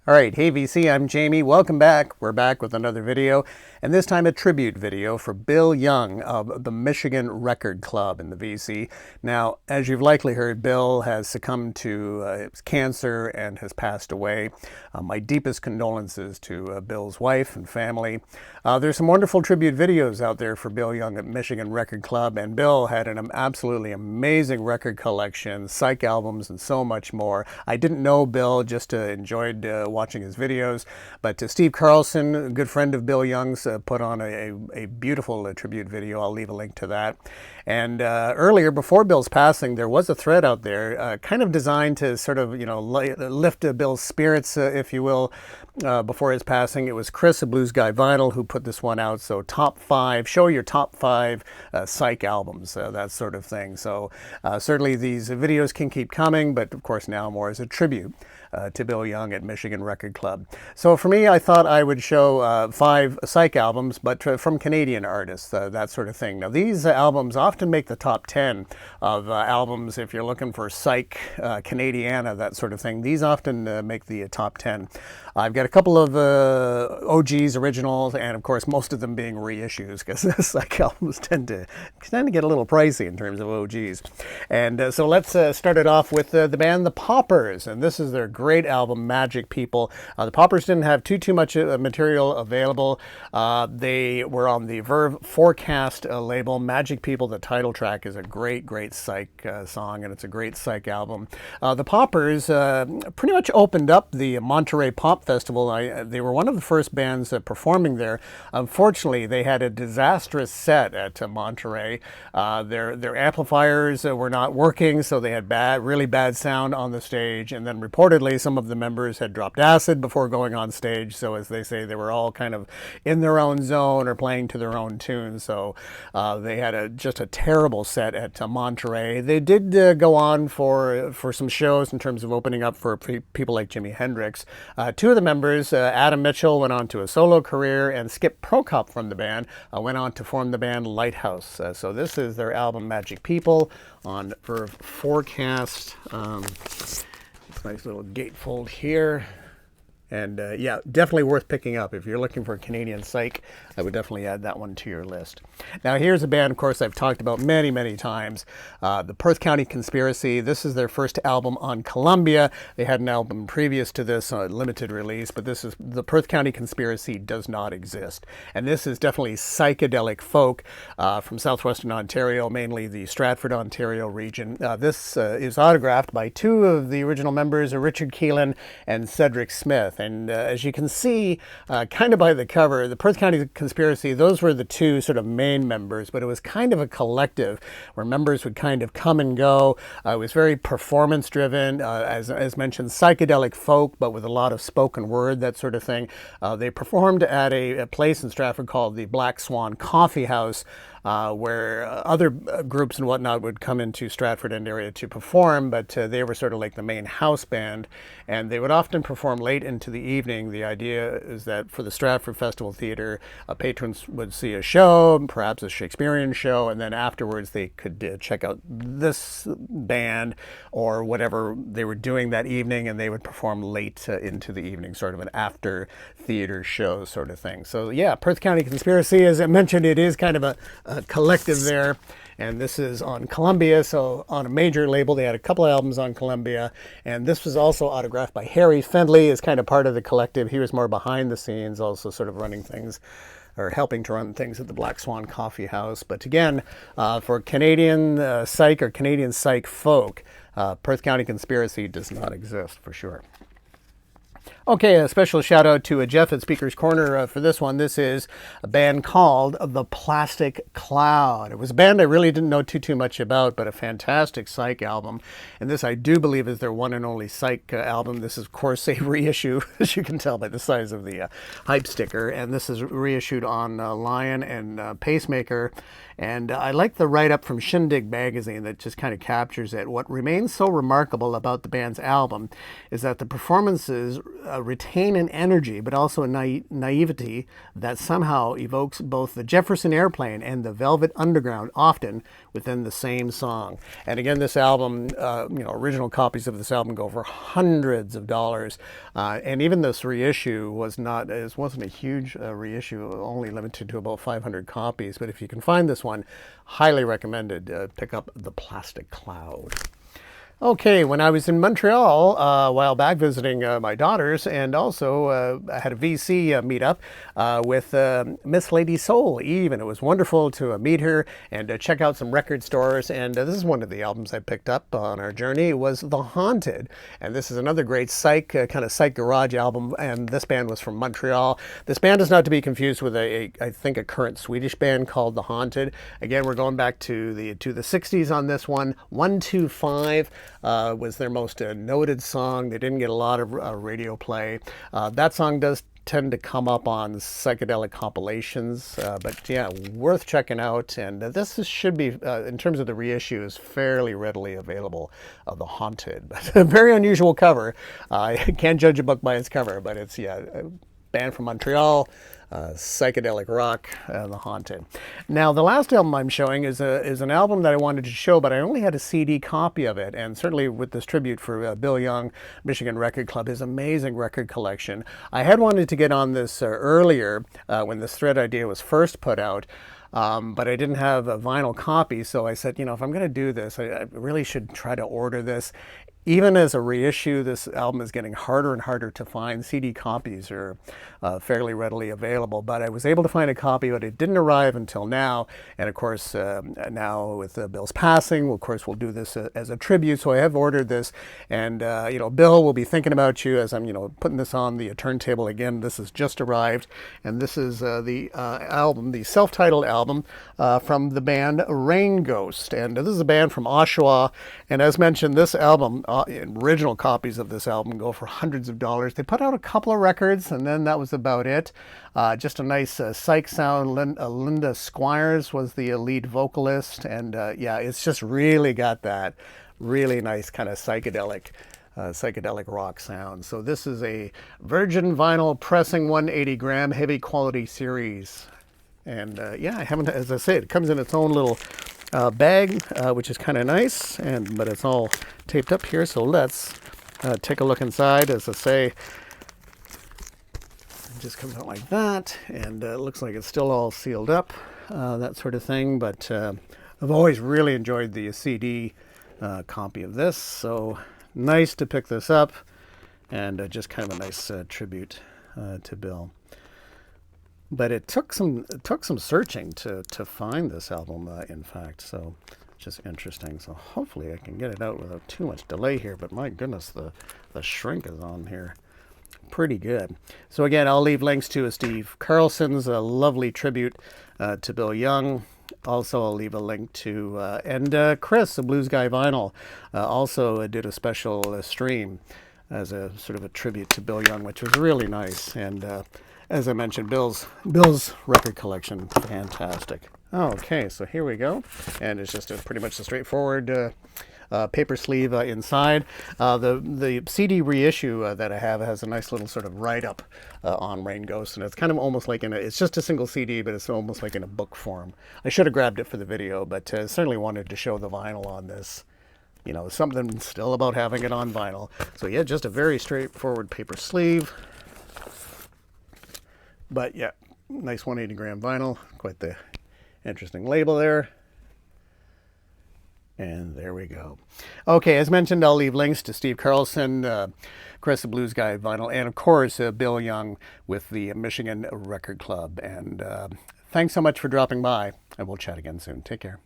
All right, hey VC, I'm Jamie. Welcome back. We're back with another video, and this time a tribute video for Bill Young of the Michigan Record Club in the VC. Now, as you've likely heard, Bill has succumbed to cancer and has passed away. My deepest condolences to Bill's wife and family. There's some wonderful tribute videos out there for Bill Young at Michigan Record Club, and Bill had an absolutely amazing record collection, Psych albums, and so much more. I didn't know Bill, just enjoyed watching his videos, but Steve Carlson, a good friend of Bill Young's, put on a beautiful tribute video. I'll leave a link to that. And earlier, before Bill's passing, there was a thread out there kind of designed to sort of, lift Bill's spirits, if you will, before his passing. It was Chris, a Blues Guy Vinyl, who put this one out. So top 5, show your top 5 Psych albums, that sort of thing. So certainly these videos can keep coming, but of course now more as a tribute to Bill Young at Michigan Record Club. So for me, I thought I would show 5 Psych albums, but from Canadian artists, that sort of thing. Now these albums often make the top 10 of albums if you're looking for Psych, Canadiana, that sort of thing. These often make the top 10. I've got a couple of OGs, originals, and of course most of them being reissues, because Psych albums tend to get a little pricey in terms of OGs. And so let's start it off with the band The Paupers, and this is their great album, Magic People. The Paupers didn't have too much material available. They were on the Verve Forecast label. Magic People, the title track, is a great Psych song, and it's a great Psych album. The Paupers pretty much opened up the Monterey Pop Festival. They were one of the first bands performing there. Unfortunately, they had a disastrous set at Monterey. Their amplifiers were not working, so they had really bad sound on the stage, and then reportedly some of the members had dropped acid before going on stage, so as they say, they were all kind of in their own zone or playing to their own tune. So they had just a terrible set at Monterey. They did go on for some shows in terms of opening up for people like Jimi Hendrix. 2 of the members, Adam Mitchell, went on to a solo career, and Skip Prokop from the band went on to form the band Lighthouse. So this is their album Magic People on Verve Forecast. Nice little gatefold here. And yeah, definitely worth picking up. If you're looking for a Canadian Psych, I would definitely add that one to your list. Now here's a band, of course, I've talked about many times. The Perth County Conspiracy. This is their first album on Columbia. They had an album previous to this, limited release, but this is the Perth County Conspiracy Does Not Exist. And this is definitely psychedelic folk from southwestern Ontario, mainly the Stratford, Ontario region. This is autographed by 2 of the original members, Richard Keelan and Cedric Smith. And as you can see, kind of by the cover, the Perth County Conspiracy, those were the 2 sort of main members, but it was kind of a collective where members would kind of come and go. It was very performance-driven, as mentioned, psychedelic folk, but with a lot of spoken word, that sort of thing. They performed at a place in Stratford called the Black Swan Coffee House, where other groups and whatnot would come into Stratford and area to perform, but they were sort of like the main house band, and they would often perform late into the evening. The idea is that for the Stratford Festival Theatre, patrons would see a show, perhaps a Shakespearean show, and then afterwards they could check out this band or whatever they were doing that evening, and they would perform late into the evening, sort of an after theater show sort of thing. So yeah, Perth County Conspiracy, as I mentioned, it is kind of a collective there, and this is on Columbia, so on a major label. They had a couple albums on Columbia, and this was also autographed by Harry Fendley as kind of part of the collective. He was more behind the scenes, also sort of running things or helping to run things at the Black Swan Coffee House. But again, for Canadian Psych or Canadian Psych folk, Perth County Conspiracy does not exist for sure. Okay, a special shout out to Jeff at Speaker's Corner for this one. This is a band called The Plastic Cloud. It was a band I really didn't know too much about, but a fantastic Psych album. And this, I do believe, is their one and only Psych album. This is, of course, a reissue, as you can tell by the size of the hype sticker. And this is reissued on Lion and Pacemaker. And I like the write-up from Shindig magazine that just kind of captures it. What remains so remarkable about the band's album is that the performances retain an energy, but also a naivety that somehow evokes both the Jefferson Airplane and the Velvet Underground, often within the same song. And again, this album, original copies of this album go for hundreds of dollars. And even this reissue wasn't a huge reissue, only limited to about 500 copies. But if you can find this one, highly recommended. Pick up The Plastic Cloud. Okay, when I was in Montreal a while back visiting my daughters, and also I had a VC meetup with Miss Lady Soul, Eve, and it was wonderful to meet her and check out some record stores. And this is one of the albums I picked up on our journey. It was The Haunted, and this is another great Psych, kind of Psych garage album, and this band was from Montreal. This band is not to be confused with I think a current Swedish band called The Haunted. Again, we're going back to the 60s on this one. 125 was their most noted song. They didn't get a lot of radio play. That song does tend to come up on psychedelic compilations, but yeah, worth checking out. And this should be, in terms of the reissue, is fairly readily available. The Haunted, but a very unusual cover. I can't judge a book by its cover, but it's a band from Montreal. Psychedelic rock, The Haunted. Now, the last album I'm showing is an album that I wanted to show, but I only had a CD copy of it. And certainly with this tribute for Bill Young, Michigan Record Club, his amazing record collection. I had wanted to get on this earlier when this thread idea was first put out. But I didn't have a vinyl copy, so I said, if I'm going to do this, I really should try to order this. Even as a reissue, this album is getting harder and harder to find. CD copies are fairly readily available, but I was able to find a copy, but it didn't arrive until now. And of course, now with Bill's passing, of course, we'll do this as a tribute. So I have ordered this, and Bill will be thinking about you as I'm, putting this on the turntable again. This has just arrived, and this is the album, the self-titled album from the band Rain Ghost. And this is a band from Oshawa, and as mentioned, this album, original copies of this album go for hundreds of dollars. They put out a couple of records, and then that was about it. Just a nice Psych sound. Linda Squires was the lead vocalist, and it's just really got that really nice kind of psychedelic rock sound. So this is a virgin vinyl pressing 180 gram heavy quality series. And I haven't, as I said, it comes in its own little bag, which is kind of nice, but it's all taped up here. So let's take a look inside. As I say, it just comes out like that, and it looks like it's still all sealed up, that sort of thing. But I've always really enjoyed the CD copy of this, so nice to pick this up, and just kind of a nice tribute to Bill. But it took some searching to find this album, in fact, so just interesting. So hopefully I can get it out without too much delay here, but my goodness, the shrink is on here pretty good. So again, I'll leave links to Steve Carlson's lovely tribute to Bill Young. Also, I'll leave a link to, and Chris, the Blues Guy Vinyl, also did a special stream as a sort of a tribute to Bill Young, which was really nice. And as I mentioned, Bill's record collection, fantastic. Okay, so here we go, and it's just pretty much a straightforward paper sleeve inside. The CD reissue that I have has a nice little sort of write-up on Rain Ghost, and it's kind of almost like it's just a single CD, but it's almost like in a book form. I should have grabbed it for the video, but certainly wanted to show the vinyl on this. Something still about having it on vinyl. So yeah, just a very straightforward paper sleeve. But yeah, nice 180 gram vinyl, quite the interesting label there. And there we go. Okay, as mentioned, I'll leave links to Steve Carlson, Chris the Blues Guy Vinyl, and of course, Bill Young with the Michigan Record Club. And thanks so much for dropping by, and we'll chat again soon. Take care.